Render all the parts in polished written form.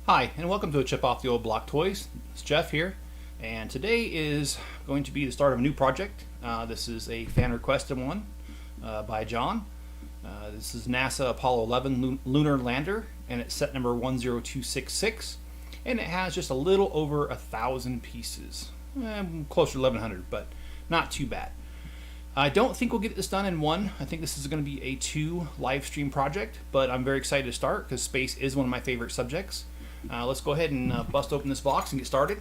Hi, and welcome to a Chip Off the Old Block Toys. It's Jeff here, and today is going to be the start of a new project. This is a fan requested one by John. This is NASA Apollo 11 Lunar Lander, and it's set number 10266, and it has just a little over 1,000 pieces. Closer to 1,100, but not too bad. I don't think we'll get this done in one. I think this is going to be a 2 live stream project, but I'm very excited to start because space is one of my favorite subjects. Let's go ahead and bust open this box and get started.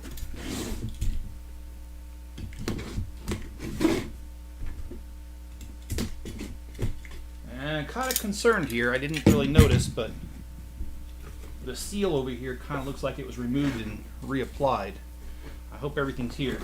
And I'm kind of concerned here. I didn't really notice, but the seal over here kind of looks like it was removed and reapplied. I hope everything's here.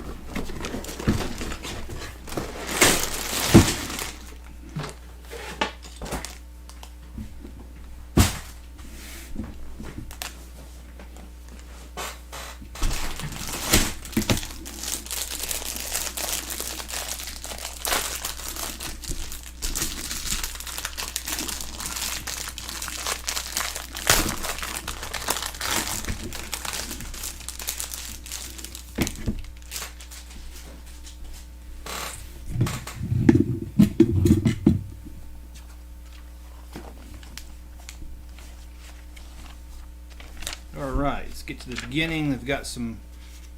Alright, let's get to the beginning. They've got some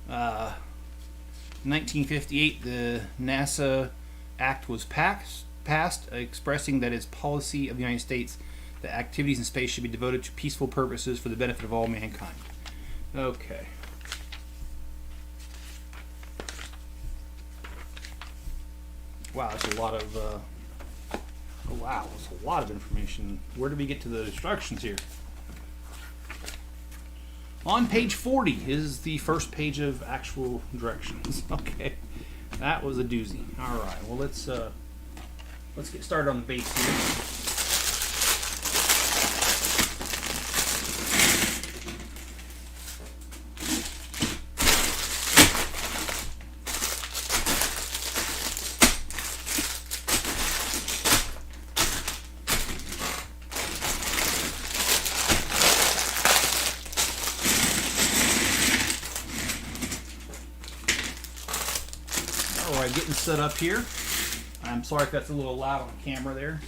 1958, the NASA Act was passed, expressing that it's policy of the United States that activities in space should be devoted to peaceful purposes for the benefit of all mankind. Okay. Wow, that's a lot of wow, that's a lot of information. Where do we get to the instructions here? On page 40 is the first page of actual directions. Okay, that was a doozy. All right, well let's get started on the base here. Alright, getting set up here. I'm sorry if that's a little loud on camera there.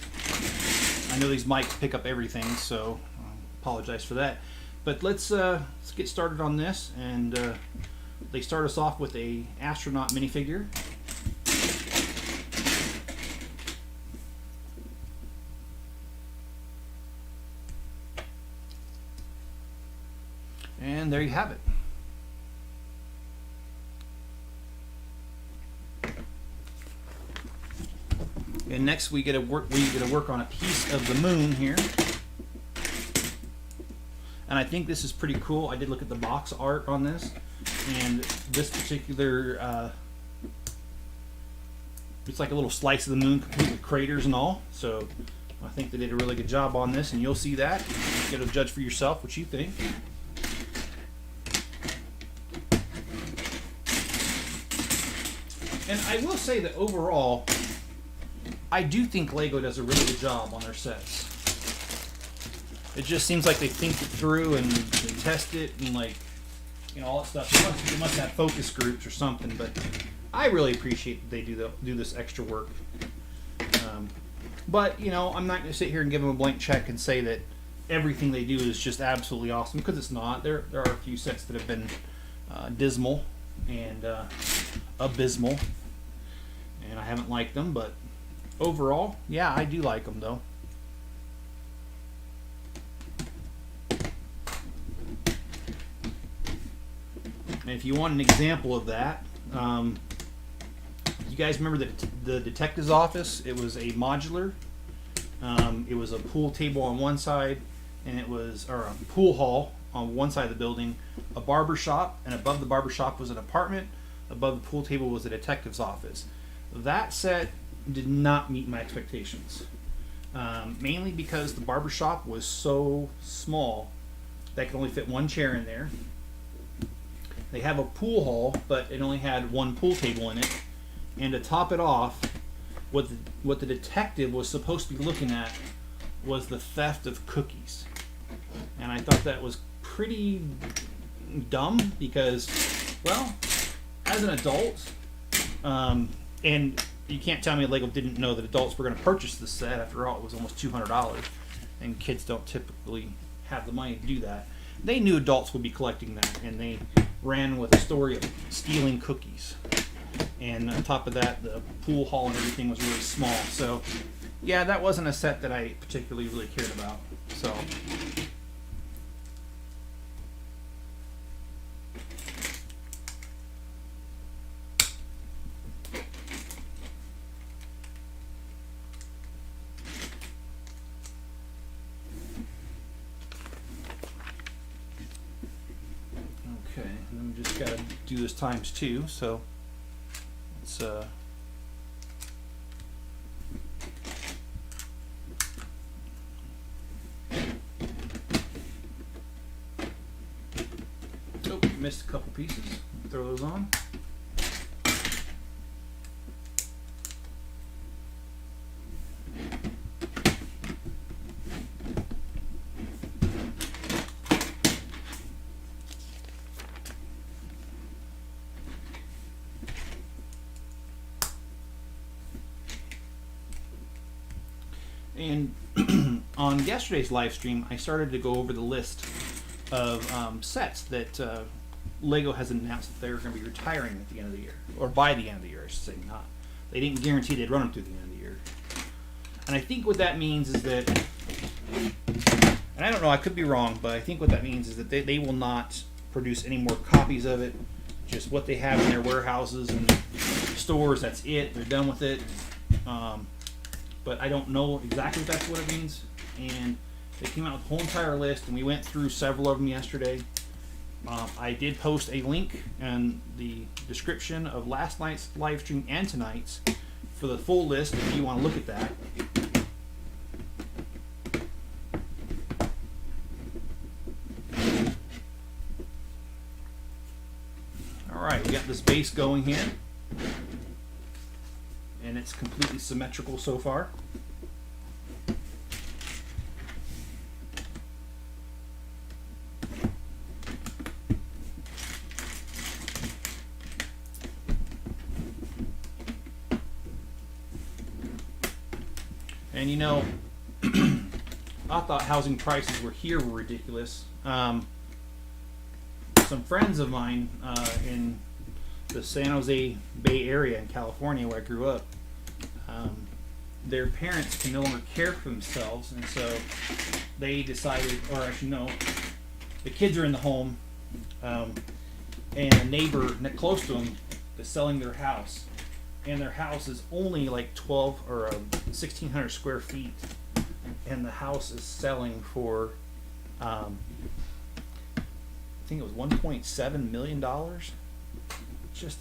I know these mics pick up everything, so I apologize for that. But let's get started on this, and they start us off with a astronaut minifigure. And there you have it. And next we get to work on a piece of the moon here. And I think this is pretty cool. I did look at the box art on this, and this particular it's like a little slice of the moon complete with craters and all. So I think they did a really good job on this, and you'll see that. You get to judge for yourself what you think. And I will say that overall, I do think Lego does a really good job on their sets. It just seems like they think it through and they test it and, like, you know, all that stuff. They must have focus groups or something, but I really appreciate that they do this extra work. But, you know, I'm not going to sit here and give them a blank check and say that everything they do is just absolutely awesome, because it's not. There are a few sets that have been dismal and abysmal, and I haven't liked them, but overall, yeah, I do like them, though. And if you want an example of that, you guys remember the detective's office? It was a modular. It was a pool table on one side, and it was, or a pool hall on one side of the building, a barber shop, and above the barber shop was an apartment. Above the pool table was a detective's office. That set did not meet my expectations, mainly because the barbershop was so small that could only fit one chair in there. They have a pool hall, but it only had one pool table in it, and to top it off, what the detective was supposed to be looking at was the theft of cookies, and I thought that was pretty dumb because, well, as an adult, and you can't tell me Lego didn't know that adults were going to purchase this set. After all, it was almost $200, and kids don't typically have the money to do that. They knew adults would be collecting that, and they ran with a story of stealing cookies. And on top of that, the pool hall and everything was really small. So, yeah, that wasn't a set that I particularly really cared about. So. Okay, and then we just gotta do this times 2, so let's oh, missed a couple pieces. Throw those on. And on yesterday's live stream, I started to go over the list of sets that Lego has announced that they're going to be retiring at the end of the year, or by the end of the year, I should say. Not, they didn't guarantee they'd run them through the end of the year. And I think what that means is that, and I don't know, I could be wrong, but I think what that means is that they will not produce any more copies of it. Just what they have in their warehouses and stores, that's it. They're done with it. But I don't know exactly if that's what it means. And they came out with a whole entire list, and we went through several of them yesterday. I did post a link in the description of last night's live stream and tonight's for the full list if you want to look at that. Alright, we got this base going here. And it's completely symmetrical so far. And you know, I thought housing prices were ridiculous. Some friends of mine in the San Jose Bay Area in California, where I grew up, their parents can no longer care for themselves, and so they decided, or actually no, the kids are in the home, and a neighbor close to them is selling their house, and their house is only like 12 or 1,600 square feet, and the house is selling for, I think it was $1.7 million. Just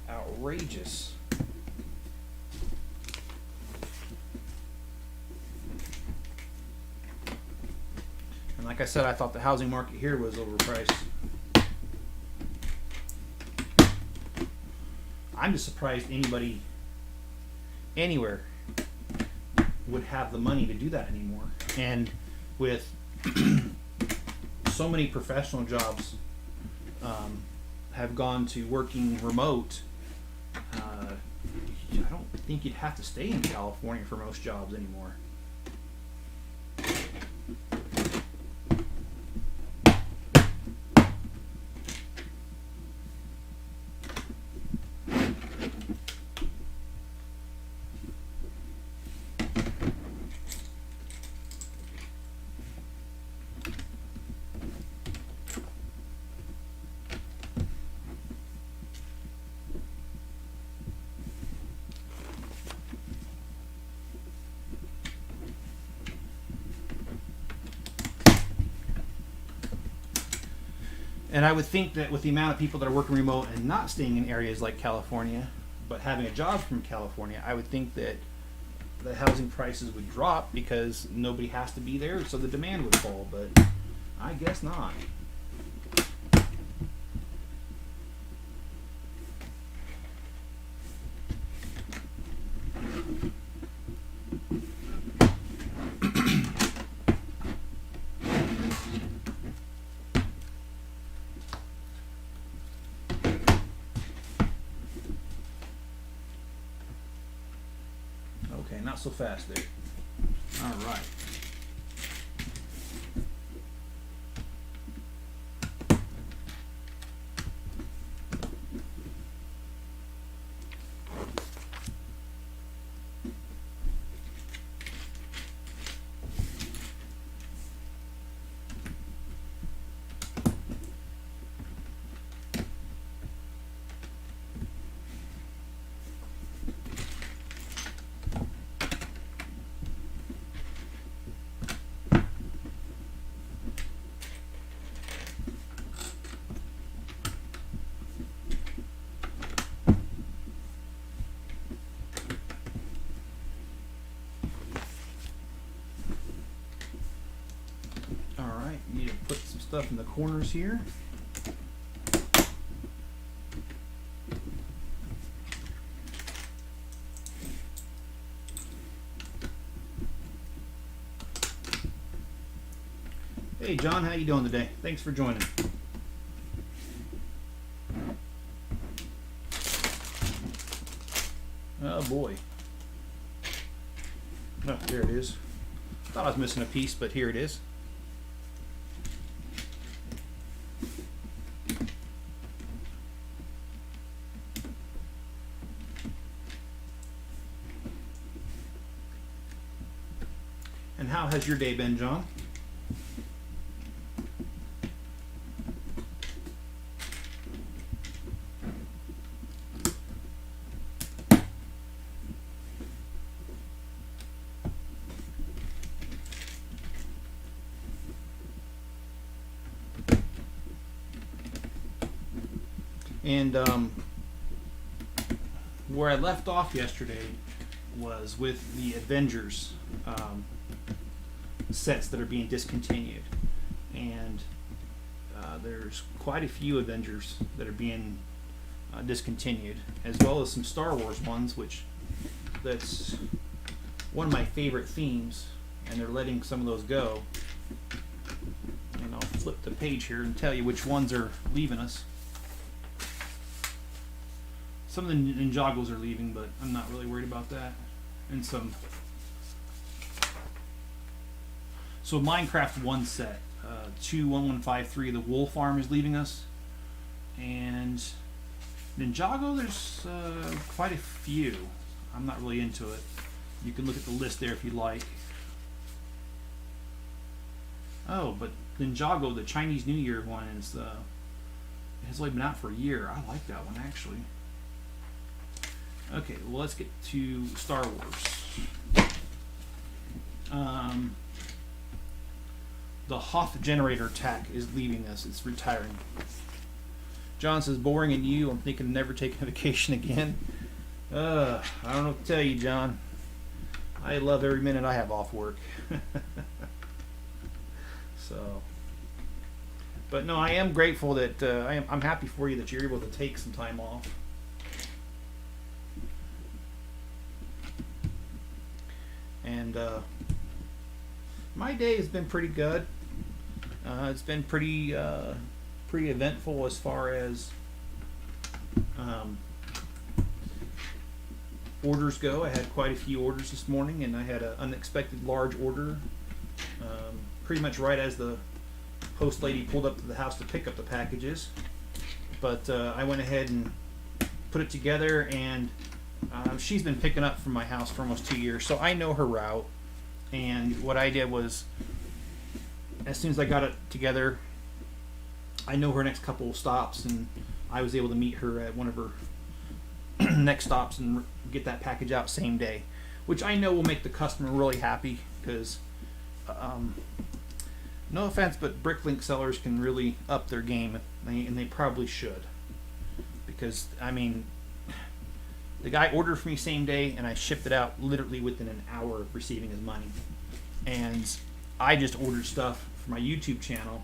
outrageous. And like I said, I thought the housing market here was overpriced. I'm just surprised anybody anywhere would have the money to do that anymore. And with so many professional jobs have gone to working remote, I don't think you'd have to stay in California for most jobs anymore. And I would think that with the amount of people that are working remote and not staying in areas like California, but having a job from California, I would think that the housing prices would drop because nobody has to be there, so the demand would fall, but I guess not. Okay, not so fast there. All right. Alright, need to put some stuff in the corners here. Hey John, how you doing today? Thanks for joining. Oh boy. Oh, there it is. Thought I was missing a piece, but here it is. And how has your day been, John? And where I left off yesterday was with the Avengers sets that are being discontinued, and there's quite a few Avengers that are being discontinued, as well as some Star Wars ones, which that's one of my favorite themes, and they're letting some of those go. And I'll flip the page here and tell you which ones are leaving us. Some of the Ninjagos are leaving, but I'm not really worried about that. And some. So Minecraft 1 set, 21153, the Wool Farm is leaving us. And Ninjago, there's quite a few. I'm not really into it. You can look at the list there if you like. Oh, but Ninjago, the Chinese New Year one, is it has only been out for a year. I like that one actually. Okay, well, let's get to Star Wars. The Hoth generator tack is leaving us. It's retiring. John says, boring and you. I'm thinking of never taking a vacation again. I don't know what to tell you, John. I love every minute I have off work. So, but no, I am grateful that I'm happy for you that you're able to take some time off. And my day has been pretty good. It's been pretty eventful as far as orders go. I had quite a few orders this morning, and I had an unexpected large order pretty much right as the post lady pulled up to the house to pick up the packages. But I went ahead and put it together, and she's been picking up from my house for almost 2 years, so I know her route. And what I did was, as soon as I got it together, I know her next couple of stops, and I was able to meet her at one of her next stops and get that package out same day, which I know will make the customer really happy, because no offense, but Bricklink sellers can really up their game, and they probably should, because I mean, the guy ordered for me same day, and I shipped it out literally within an hour of receiving his money. And I just ordered stuff for my YouTube channel,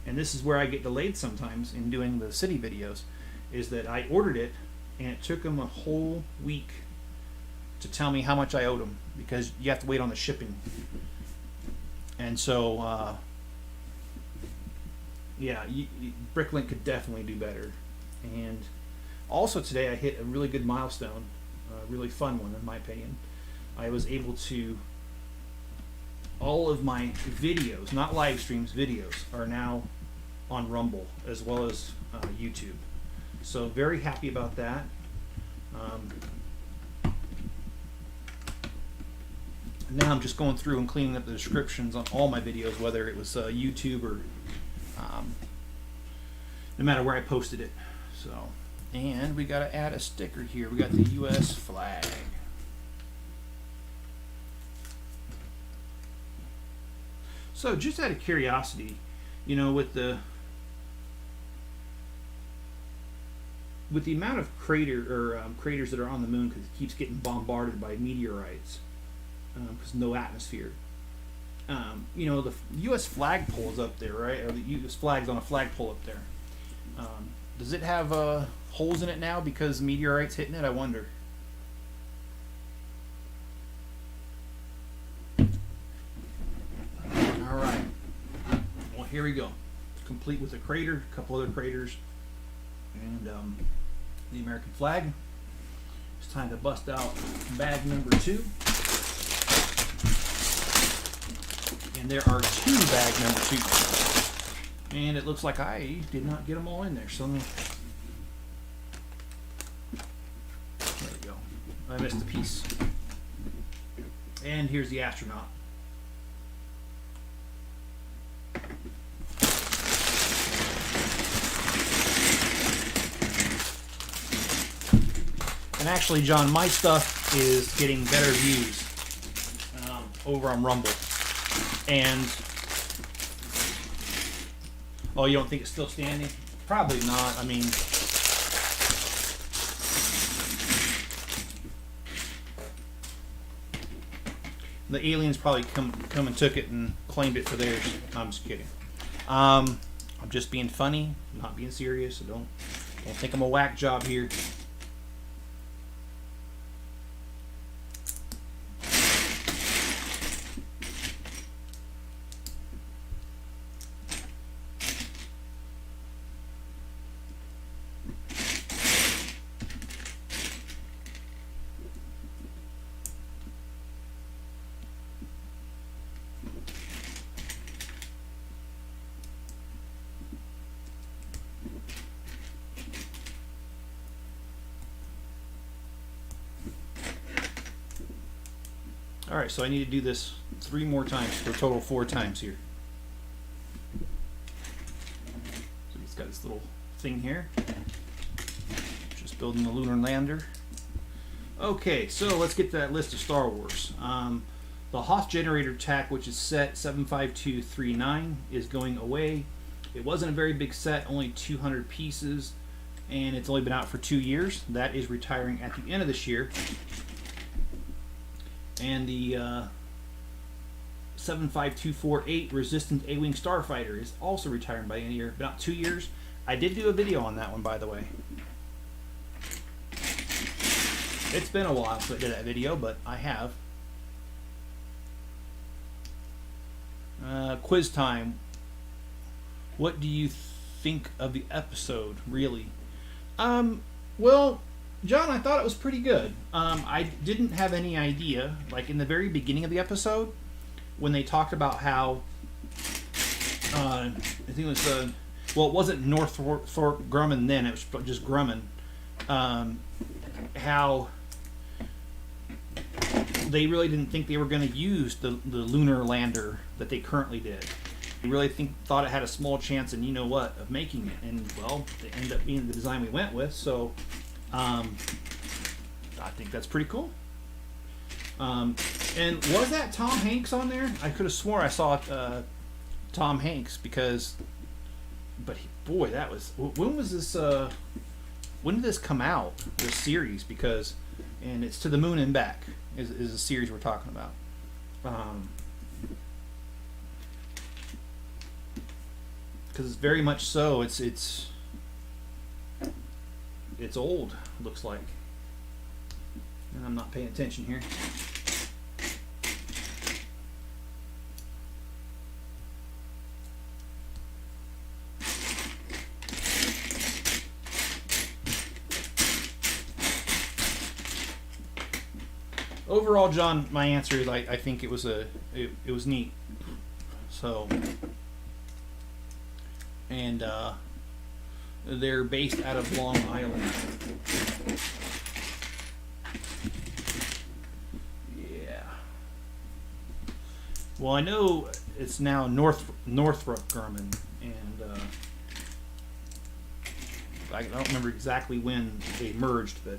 and this is where I get delayed sometimes in doing the city videos, is that I ordered it, and it took him a whole week to tell me how much I owed him, because you have to wait on the shipping. And so, yeah, Bricklink could definitely do better. And also today I hit a really good milestone, a really fun one in my opinion. I was able to, all of my videos, not live streams, videos, are now on Rumble as well as YouTube. So very happy about that. Now I'm just going through and cleaning up the descriptions on all my videos, whether it was YouTube or no matter where I posted it. So, and we got to add a sticker here. We got the U.S. flag. So, just out of curiosity, you know, with the amount of craters that are on the moon, because it keeps getting bombarded by meteorites, because no atmosphere. You know, the U.S. flagpole is up there, right? Or the U.S. flag's on a flagpole up there. Does it have holes in it now because meteorites hitting it? I wonder. All right. Well, here we go. Complete with a crater, a couple other craters, and the American flag. It's time to bust out bag number 2. And there are 2 bag number 2s. And it looks like I did not get them all in there. So there we go. I missed a piece. And here's the astronaut. And actually, John, my stuff is getting better views over on Rumble. And oh, you don't think it's still standing? Probably not. I mean, the aliens probably come and took it and claimed it for theirs. I'm just kidding. I'm just being funny, not being serious. So don't think I'm a whack job here. Alright, so I need to do this 3 more times for a total of 4 times here. So he's got this little thing here. Just building the lunar lander. Okay, so let's get to that list of Star Wars. The Hoth generator tack, which is set 75239, is going away. It wasn't a very big set, only 200 pieces, and it's only been out for 2 years. That is retiring at the end of this year. And the 75248 Resistant A-Wing Starfighter is also retiring by the end of the year. About 2 years. I did do a video on that one, by the way. It's been a while since I did that video, but I have. Quiz time. What do you think of the episode, really? Well, John, I thought it was pretty good. I didn't have any idea, like in the very beginning of the episode, when they talked about how, I think it was, well, it wasn't Northrop Grumman then, it was just Grumman, how they really didn't think they were going to use the lunar lander that they currently did. They really thought it had a small chance, and you know what, of making it. And, well, it ended up being the design we went with, so I think that's pretty cool. And was that Tom Hanks on there? I could have swore I saw Tom Hanks because, but boy, that was, when was this? When did this come out? This series, because, and it's To the Moon and Back is a series we're talking about. Because it's very much so. It's old, looks like. And I'm not paying attention here. overall, John, my answer is I think it was it was neat. So, and they're based out of Long Island. Yeah. Well, I know it's now Northrop Grumman, and I don't remember exactly when they merged, but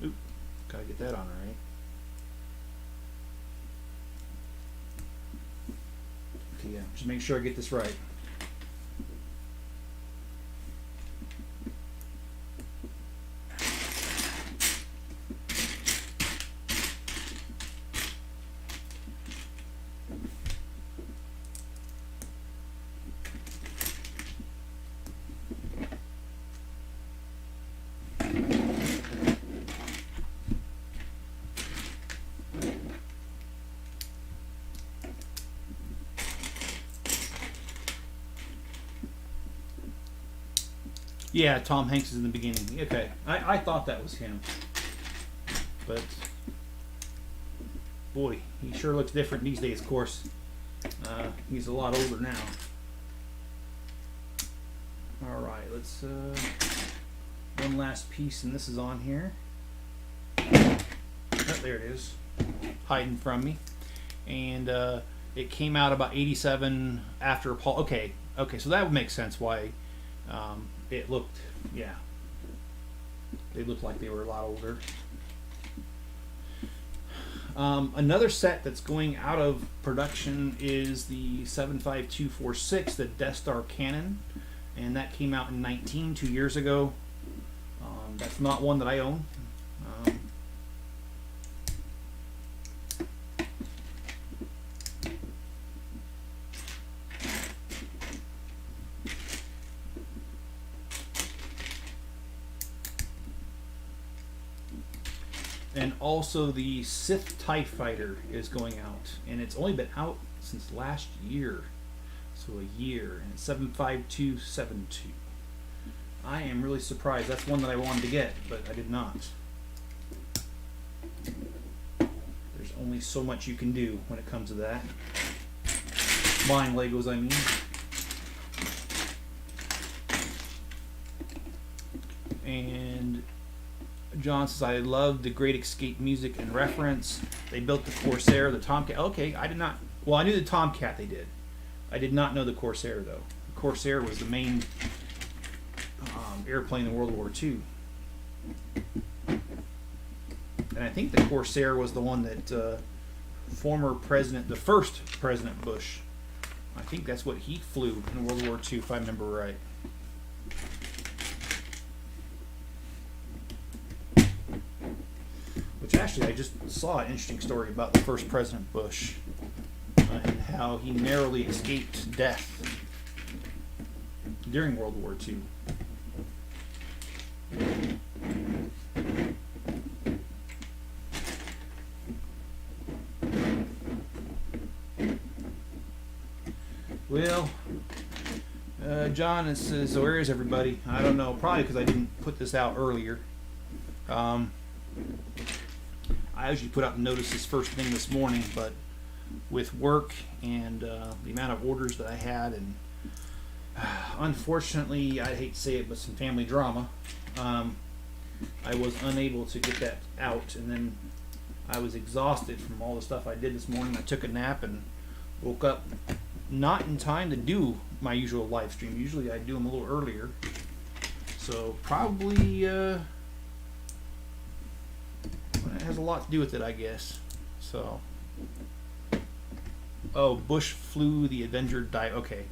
oop, gotta get that on right. Okay, yeah, just make sure I get this right. Yeah, Tom Hanks is in the beginning. Okay, I thought that was him. But, boy, he sure looks different these days, of course. He's a lot older now. Alright, let's, one last piece, and this is on here. Oh, there it is. Hiding from me. And, it came out about 87 after Paul. Okay, so that would make sense why, it looked, yeah, they looked like they were a lot older. Another set that's going out of production is the 75246, the Death Star cannon, and that came out in 2 years ago. That's not one that I own. And also the Sith TIE Fighter is going out, and it's only been out since last year, so a year, and it's 75272. I am really surprised. That's one that I wanted to get, but I did not. There's only so much you can do when it comes to that. Buying Legos, I mean. And John says, I love the Great Escape music and reference. They built the Corsair, the Tomcat. Okay, I did not. Well, I knew the Tomcat they did. I did not know the Corsair, though. The Corsair was the main airplane in World War II. And I think the Corsair was the one that former president, the first President Bush, I think that's what he flew in World War II, if I remember right. Which actually, I just saw an interesting story about the first President Bush and how he narrowly escaped death during World War II. Well, John, it says, where is everybody? I don't know, probably because I didn't put this out earlier. I usually put out the notices first thing this morning, but with work and the amount of orders that I had, and unfortunately, I hate to say it, but some family drama, I was unable to get that out, and then I was exhausted from all the stuff I did this morning. I took a nap and woke up not in time to do my usual live stream. Usually I do them a little earlier, so probably it has a lot to do with it, I guess. So, oh, Bush flew the Avenger die. Okay.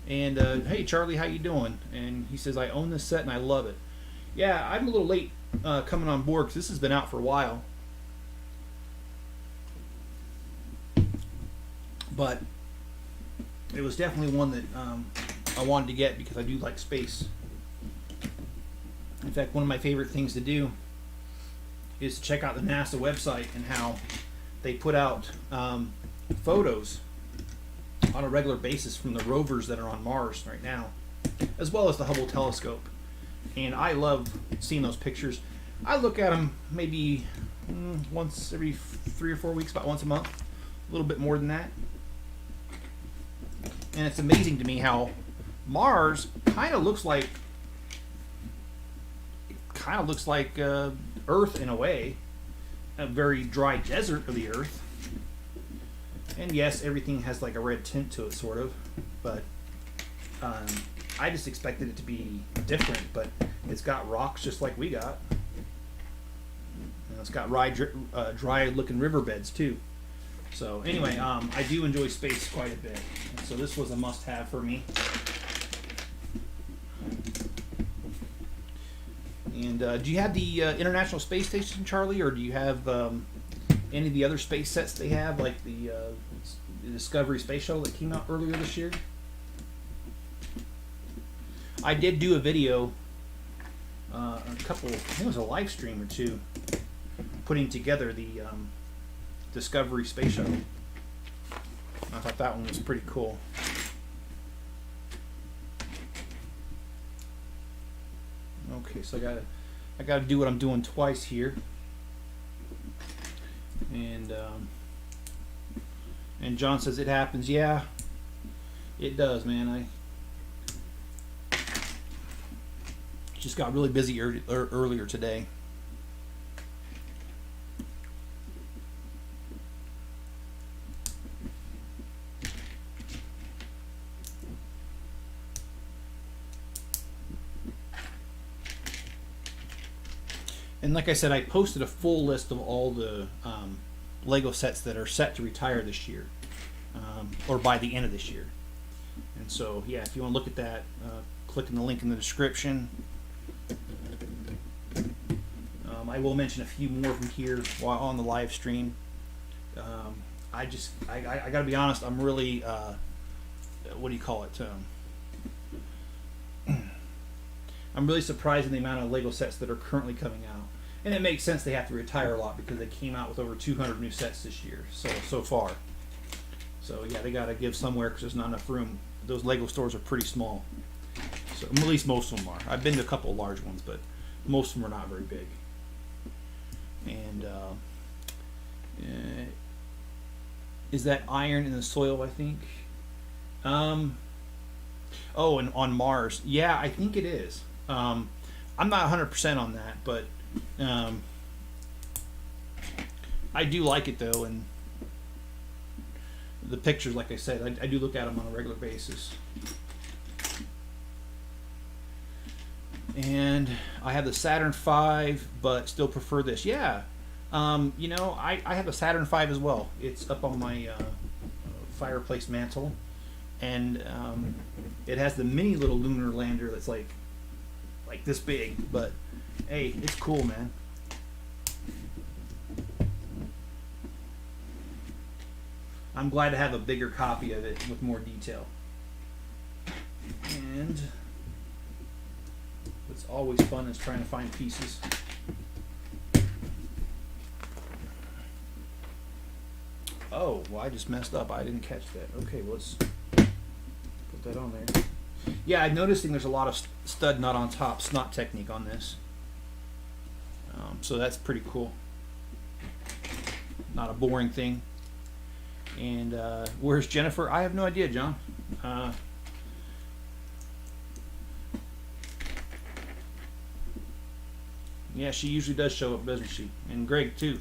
And hey Charlie, how you doing? And he says, I own this set and I love it. Yeah, I'm a little late coming on board because this has been out for a while, but it was definitely one that I wanted to get because I do like space. In fact, one of my favorite things to do is to check out the NASA website and how they put out photos on a regular basis from the rovers that are on Mars right now, as well as the Hubble telescope. And I love seeing those pictures. I look at them maybe once every 3 or 4 weeks, about once a month, a little bit more than that. And it's amazing to me how Mars kind of looks like Earth in a way, a very dry desert of the Earth. And yes, everything has like a red tint to it, sort of, but I just expected it to be different. But it's got rocks just like we got. And it's got dry looking riverbeds too. So anyway, I do enjoy space quite a bit, and so this was a must-have for me. And do you have the International Space Station, Charlie, or do you have any of the other space sets they have, like the Discovery Space Shuttle that came out earlier this year? I did do a video, I think it was a live stream or two, putting together the Discovery Space Shuttle. I thought that one was pretty cool. Okay, so I gotta do what I'm doing twice here, and John says it happens. Yeah, it does, man. I just got really busy earlier today. And like I said, I posted a full list of all the Lego sets that are set to retire this year, or by the end of this year. And so, yeah, if you want to look at that, click on the link in the description. I will mention a few more from here while on the live stream. I got to be honest, I'm really, what do you call it? I'm really surprised in the amount of Lego sets that are currently coming out. And it makes sense they have to retire a lot because they came out with over 200 new sets this year, so far. So yeah, they got to give somewhere because there's not enough room. Those Lego stores are pretty small. So at least most of them are. I've been to a couple of large ones, but most of them are not very big. And is that iron in the soil, I think? Oh, and on Mars. Yeah, I think it is. I'm not 100% on that, but I do like it though, and the pictures, like I said, I do look at them on a regular basis. And I have the Saturn V, but still prefer this. Yeah, you know, I have a Saturn V as well. It's up on my fireplace mantle, and it has the mini little lunar lander that's like this big, but hey, it's cool, man. I'm glad to have a bigger copy of it with more detail. And what's always fun is trying to find pieces. Oh, well, I just messed up. I didn't catch that. Okay, well, let's put that on there. Yeah, I'm noticing there's a lot of stud nut on top snot technique on this. So that's pretty cool. Not a boring thing. And where's Jennifer? I have no idea, John. Yeah, she usually does show up, doesn't she? And Greg too.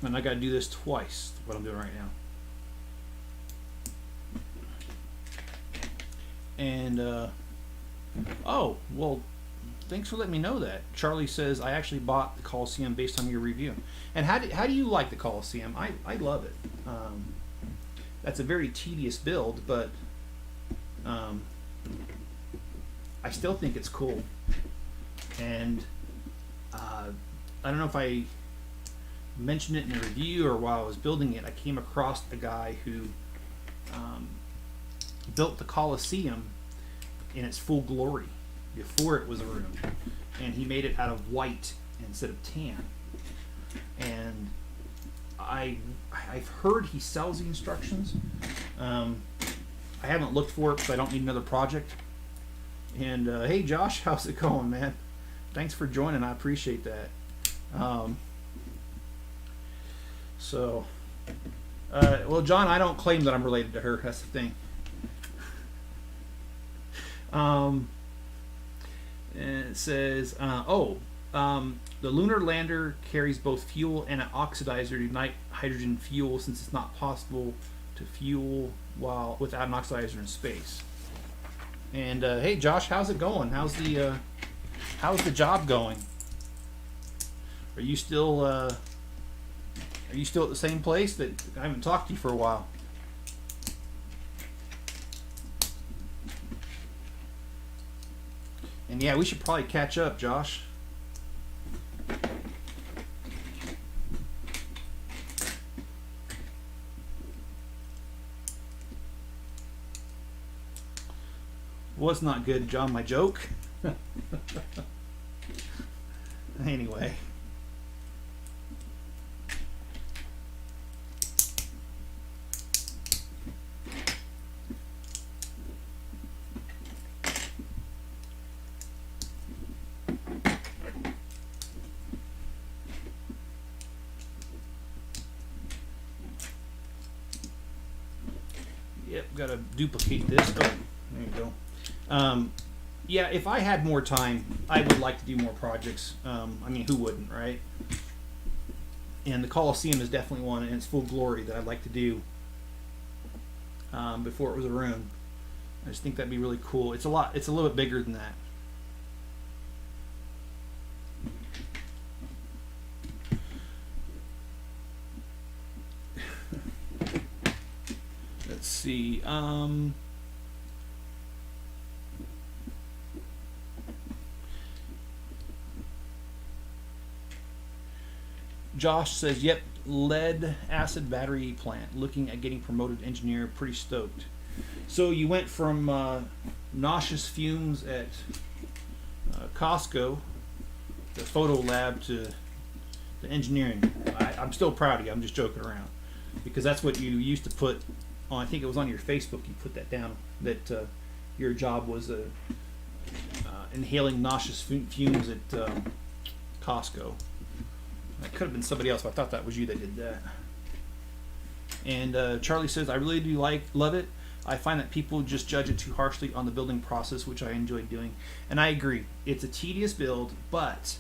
And I gotta do this twice, what I'm doing right now. And oh, well, thanks for letting me know that. Charlie says I actually bought the Coliseum based on your review. And how do you like the Coliseum? I love it. That's a very tedious build, but I still think it's cool. And I don't know if I mentioned it in a review or while I was building it, I came across a guy who built the Coliseum in its full glory before it was a room, and he made it out of white instead of tan. And I've heard he sells the instructions, I haven't looked for it because I don't need another project. And hey, Josh, how's it going, man? Thanks for joining. I appreciate that. Well, John, I don't claim that I'm related to her. That's the thing. And it says, the Lunar lander carries both fuel and an oxidizer to ignite hydrogen fuel, since it's not possible to fuel without an oxidizer in space. And hey, Josh, how's it going? How's the job going? Are you still at the same place? That I haven't talked to you for a while. And yeah, we should probably catch up, Josh. Was not good, John, my joke. Anyway. Yep, gotta duplicate this. Oh, there you go. Yeah, if I had more time, I would like to do more projects. I mean, who wouldn't, right? And the Coliseum is definitely one in its full glory that I'd like to do before it was a ruin. I just think that'd be really cool. It's a little bit bigger than that. Let's see. Josh says, yep, lead acid battery plant. Looking at getting promoted engineer. Pretty stoked. So you went from nauseous fumes at Costco, the photo lab, to the engineering. I'm still proud of you. I'm just joking around. Because that's what you used to put on, I think it was on your Facebook, you put that down, that your job was inhaling nauseous fumes at Costco. That could have been somebody else, but I thought that was you that did that. And Charlie says, I really do love it. I find that people just judge it too harshly on the building process, which I enjoy doing. And I agree. It's a tedious build, but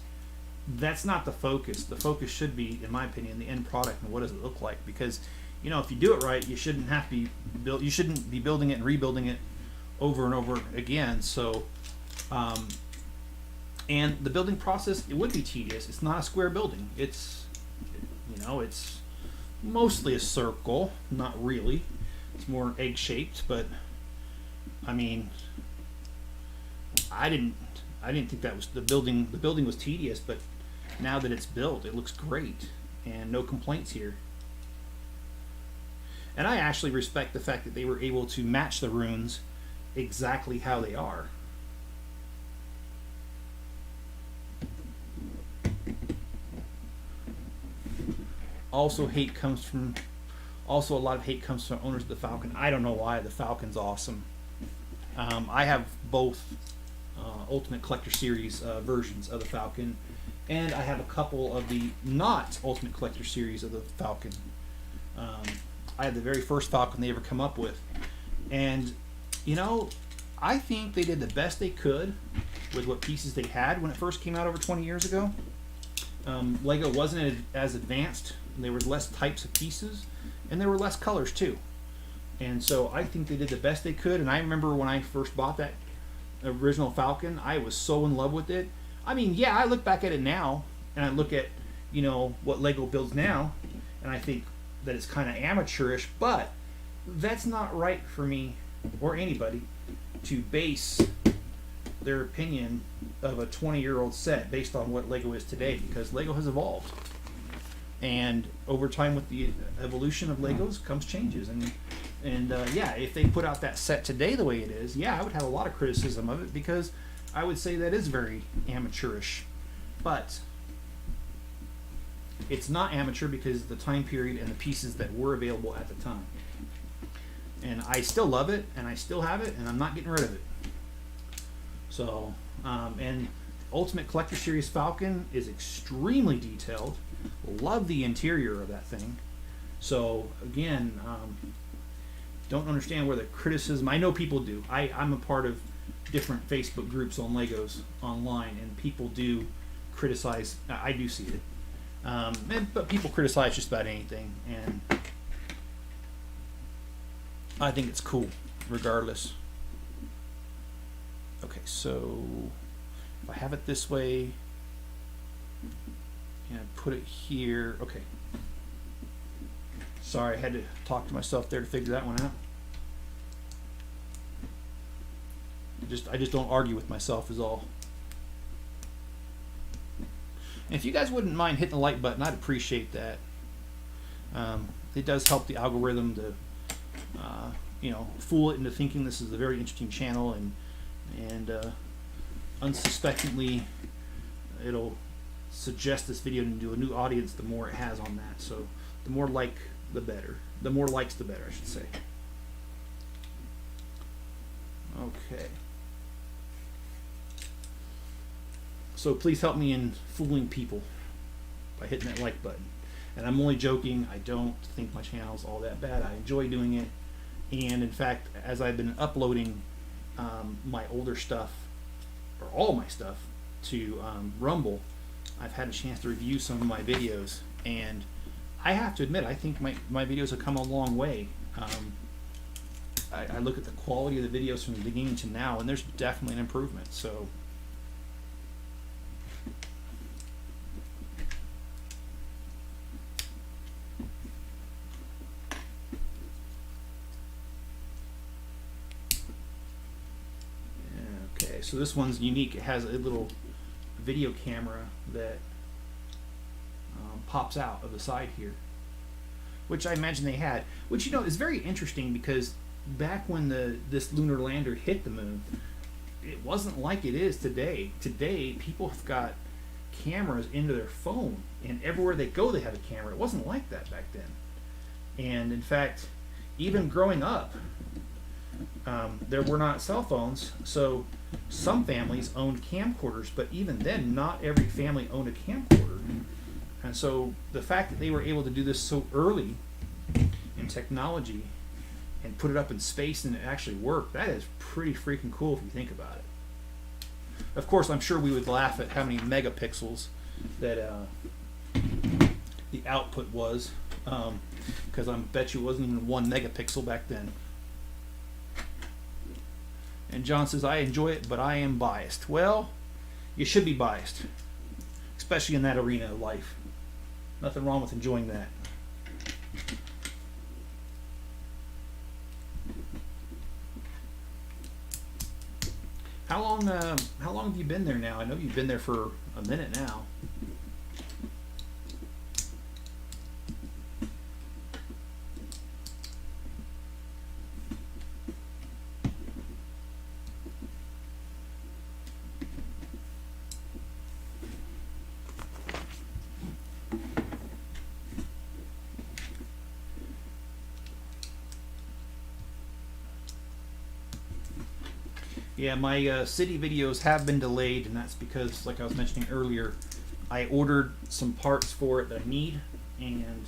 that's not the focus. The focus should be, in my opinion, the end product and what does it look like. Because, you know, if you do it right, you shouldn't have to you shouldn't be building it and rebuilding it over and over again. So, and the building process, it would be tedious. It's not a square building. It's mostly a circle. Not really. It's more egg-shaped, but I mean, I didn't think that was the building. The building was tedious, but now that it's built, it looks great, and no complaints here. And I actually respect the fact that they were able to match the runes exactly how they are. Also, a lot of hate comes from owners of the Falcon. I don't know why. The Falcon's awesome. I have both Ultimate Collector Series versions of the Falcon, and I have a couple of the not Ultimate Collector Series of the Falcon. I had the very first Falcon they ever come up with, and you know, I think they did the best they could with what pieces they had when it first came out over 20 years ago. Lego wasn't as advanced. There were less types of pieces, and there were less colors too. And so I think they did the best they could. And I remember when I first bought that original Falcon, I was so in love with it. I mean, yeah, I look back at it now, and I look at, you know, what Lego builds now, and I think that it's kind of amateurish, but that's not right for me or anybody to base their opinion of a 20-year-old set based on what Lego is today, because Lego has evolved. And over time, with the evolution of Legos comes changes. And yeah, if they put out that set today the way it is, yeah, I would have a lot of criticism of it, because I would say that is very amateurish. But it's not amateur because of the time period and the pieces that were available at the time. and I still love it, and I still have it, and I'm not getting rid of it. So, and Ultimate Collector Series Falcon is extremely detailed. Love the interior of that thing. So again, don't understand where the criticism. I know people do. I'm a part of different Facebook groups on Legos online, and people do criticize. I do see it, but people criticize just about anything, and I think it's cool, regardless. Okay, so if I have it this way, and I put it here, okay. Sorry, I had to talk to myself there to figure that one out. I just don't argue with myself is all. And if you guys wouldn't mind hitting the like button, I'd appreciate that. It does help the algorithm to, fool it into thinking this is a very interesting channel, and unsuspectingly, it'll suggest this video to a new audience the more it has on that. So the more the better. The more likes, the better, I should say. Okay. So please help me in fooling people by hitting that like button. And I'm only joking. I don't think my channel's all that bad. I enjoy doing it. And in fact, as I've been uploading my older stuff, or all my stuff, to Rumble, I've had a chance to review some of my videos, and I have to admit, I think my videos have come a long way. I look at the quality of the videos from the beginning to now, and there's definitely an improvement. So okay, so this one's unique. It has a little video camera that pops out of the side here, which I imagine they had, which is very interesting, because back when this lunar lander hit the moon, it wasn't like it is today. Today people have got cameras into their phone, and everywhere they go they have a camera. It wasn't like that back then. And in fact, even growing up, there were not cell phones, so some families owned camcorders, but even then not every family owned a camcorder. And so the fact that they were able to do this so early in technology and put it up in space and it actually worked, that is pretty freaking cool if you think about it. Of course, I'm sure we would laugh at how many megapixels that the output was, because I bet you it wasn't even 1 megapixel back then. And John says, I enjoy it, but I am biased. Well, you should be biased, especially in that arena of life. Nothing wrong with enjoying that. How long have you been there now? I know you've been there for a minute now. Yeah, my city videos have been delayed, and that's because, like I was mentioning earlier, I ordered some parts for it that I need, and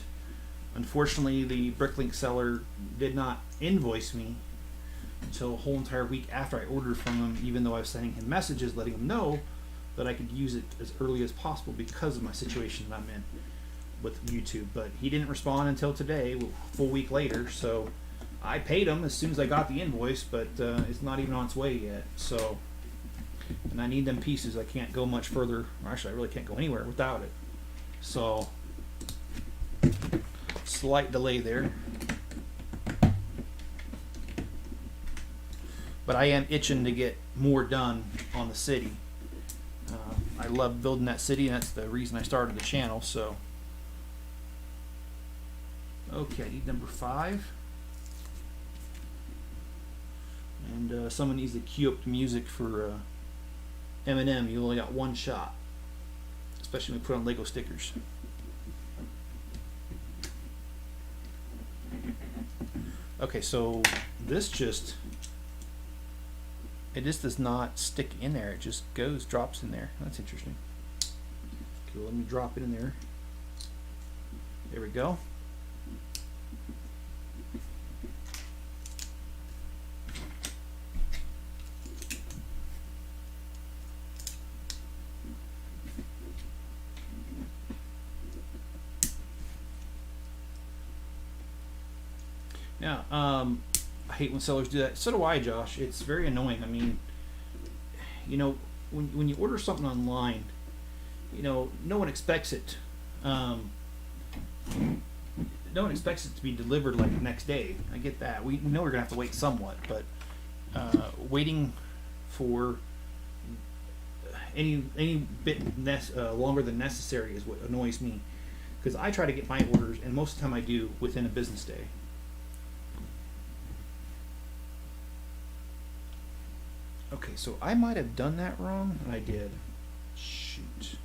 unfortunately the Bricklink seller did not invoice me until a whole entire week after I ordered from him, even though I was sending him messages letting him know that I could use it as early as possible because of my situation that I'm in with YouTube. But he didn't respond until today, a full week later, so I paid him as soon as I got the invoice, but it's not even on its way yet. So, and I need them pieces. I can't go much further. Or actually, I really can't go anywhere without it. So, slight delay there. But I am itching to get more done on the city. I love building that city, and that's the reason I started the channel. So, okay, I need number 5. And someone needs to cue up the music for Eminem. You only got one shot, especially when you put on Lego stickers. Okay, so this just, it just does not stick in there. It just drops in there. That's interesting. Okay, well, let me drop it in there. There we go. Now, I hate when sellers do that. So do I, Josh. It's very annoying. I mean, you know, when you order something online, you know, no one expects it. No one expects it to be delivered like the next day. I get that. We know we're gonna have to wait somewhat, but waiting for any bit longer than necessary is what annoys me. Because I try to get my orders, and most of the time I do, within a business day. Okay, so I might have done that wrong, and I did. Shoot.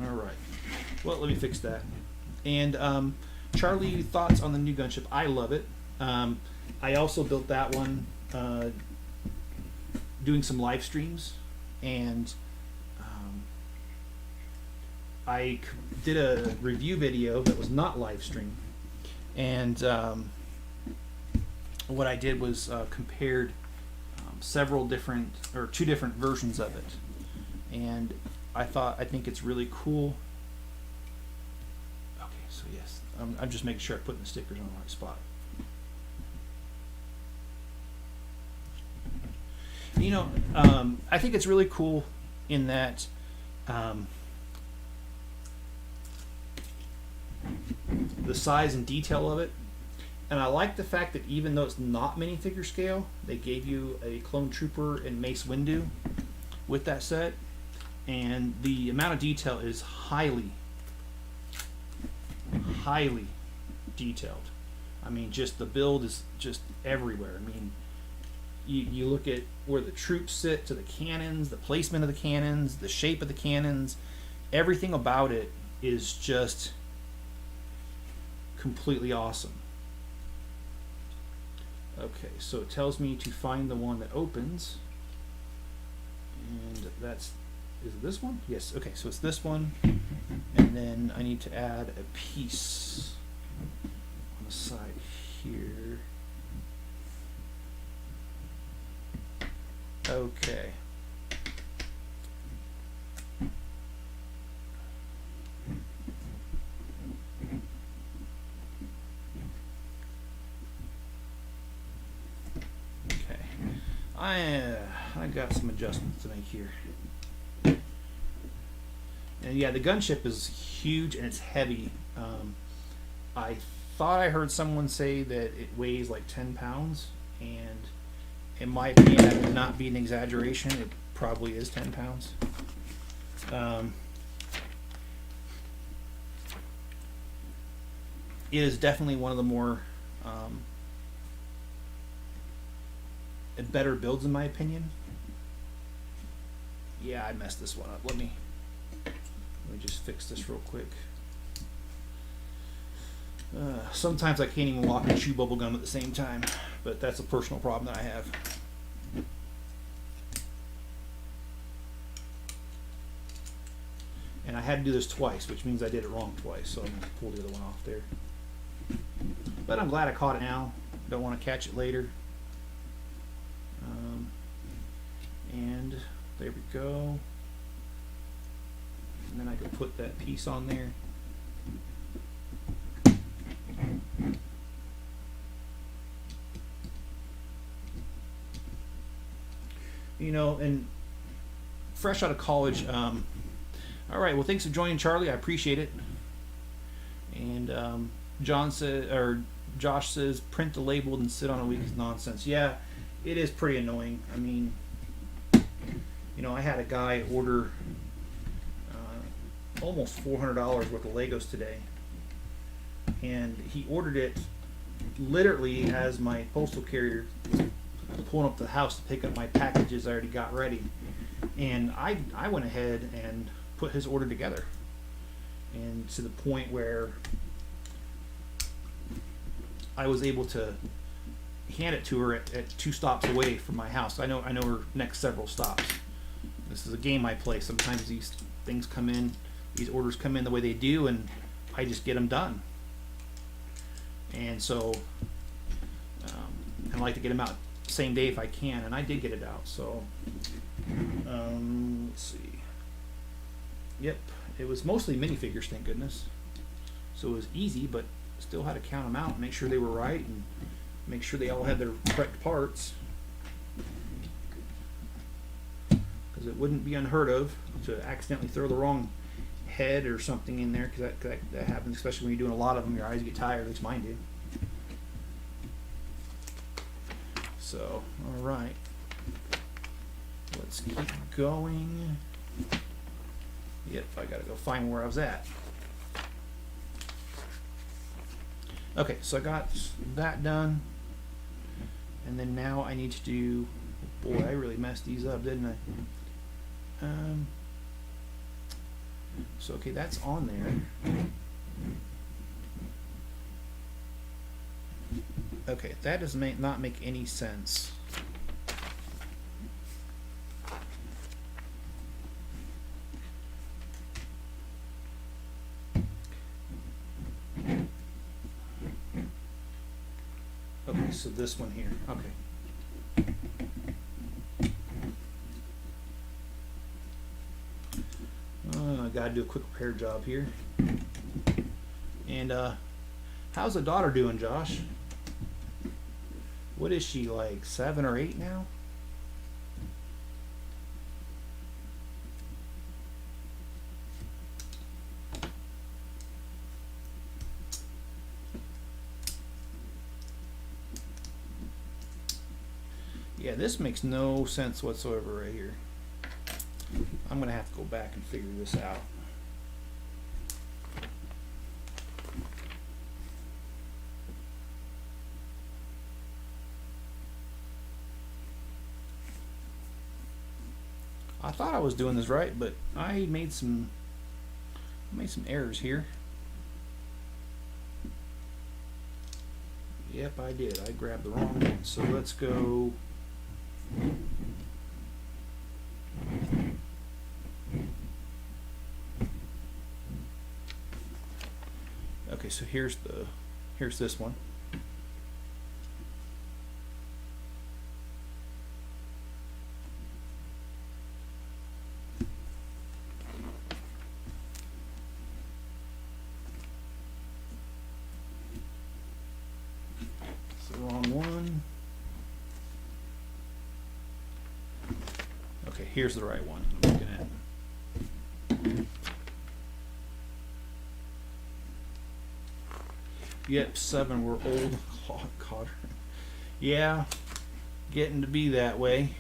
Alright. Well, let me fix that. And, Charlie, thoughts on the new gunship? I love it. I also built that one doing some live streams, and I did a review video that was not live stream, and what I did was compared several different, or 2 different versions of it, and I think it's really cool. Okay, so yes, I'm just making sure I'm putting the stickers on the right spot. You know, I think it's really cool in that the size and detail of it. And I like the fact that even though it's not minifigure scale, they gave you a Clone Trooper and Mace Windu with that set. And the amount of detail is highly detailed. I mean, just the build is just everywhere. I mean, you look at where the troops sit to the cannons, the placement of the cannons, the shape of the cannons, everything about it is just completely awesome. Okay, so it tells me to find the one that opens, and is it this one? Yes, okay, so it's this one, and then I need to add a piece on the side here. Okay. I got some adjustments to make here. And yeah, the gunship is huge and it's heavy. I thought I heard someone say that it weighs like 10 pounds, and in my opinion, that would not be an exaggeration. It probably is 10 pounds. It is definitely one of the more better builds in my opinion. Yeah, I messed this one up. Let me just fix this real quick. Sometimes I can't even walk and chew bubble gum at the same time, but that's a personal problem that I have. And I had to do this twice, which means I did it wrong twice, so I'm going to pull the other one off there. But I'm glad I caught it now. Don't want to catch it later. And there we go. And then I can put that piece on there. You know, and fresh out of college, all right, well, thanks for joining, Charlie. I appreciate it. And Josh says, print the label and sit on a week is nonsense. Yeah, it is pretty annoying. I mean, you know, I had a guy order almost $400 worth of Legos today, and he ordered it literally as my postal carrier was pulling up to the house to pick up my packages I already got ready. And I went ahead and put his order together. and to the point where I was able to hand it to her at 2 stops away from my house. I know her next several stops. This is a game I play. Sometimes these things come in, these orders come in the way they do, and I just get them done. And so I like to get them out same day if I can, and I did get it out. So let's see. Yep, it was mostly minifigures, thank goodness. So it was easy, but still had to count them out and make sure they were right and make sure they all had their correct parts. Because it wouldn't be unheard of to accidentally throw the wrong head or something in there, because that happens, especially when you're doing a lot of them. Your eyes get tired, at least mine do. So, alright. Let's keep going. Yep, I gotta go find where I was at. Okay, so I got that done. And then now I need to do... Boy, I really messed these up, didn't I? So, okay, that's on there. Okay, that does not make any sense. Okay, so this one here. Okay. I gotta do a quick repair job here. And how's the daughter doing, Josh? What is she, like 7 or 8 now? Yeah, this makes no sense whatsoever right here. I'm gonna have to go back and figure this out. I thought I was doing this right, but I made some errors here. Yep, I did. I grabbed the wrong one. So let's go. Okay, so here's this one. It's the wrong one. Okay, here's the right one I'm looking at. Yep, 7, we're old. Oh, God. Yeah, getting to be that way.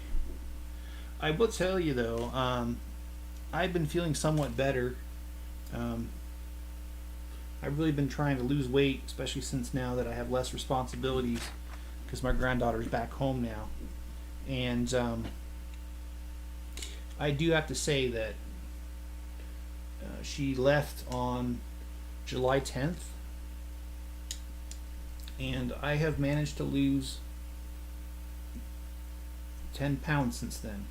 I will tell you though, I've been feeling somewhat better. I've really been trying to lose weight, especially since now that I have less responsibilities, because my granddaughter's back home now. And I do have to say that she left on July 10th. And I have managed to lose 10 pounds since then.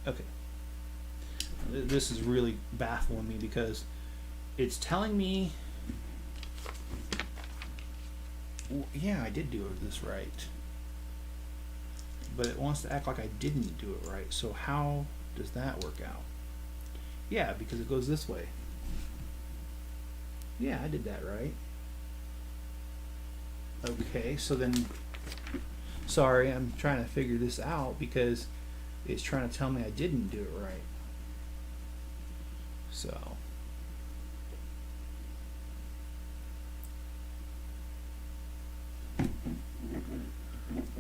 Okay. This is really baffling me because it's telling me, well, yeah, I did do this right. But it wants to act like I didn't do it right. So how does that work out? Yeah, because it goes this way. Yeah, I did that right. Okay, so then, sorry, I'm trying to figure this out because it's trying to tell me I didn't do it right. So,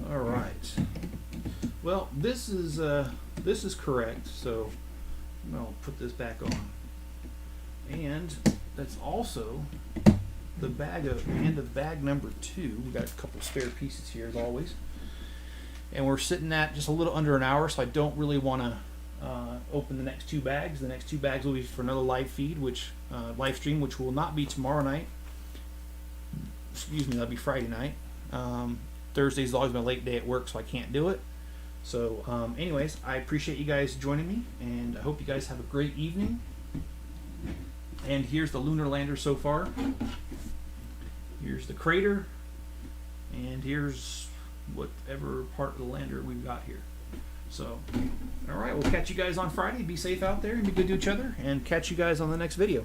all right. Well, this is correct. So I'll put this back on, and that's also the end of bag number 2. We got a couple spare pieces here as always, and we're sitting at just a little under an hour, so I don't really want to open the next 2 bags. The next 2 bags will be for another live feed, which live stream, which will not be tomorrow night. Excuse me, that'll be Friday night. Thursday's always been a late day at work, so I can't do it. So, anyways, I appreciate you guys joining me, and I hope you guys have a great evening. And here's the lunar lander so far. Here's the crater, and here's whatever part of the lander we've got here. So, all right, we'll catch you guys on Friday. Be safe out there and be good to each other, and catch you guys on the next video.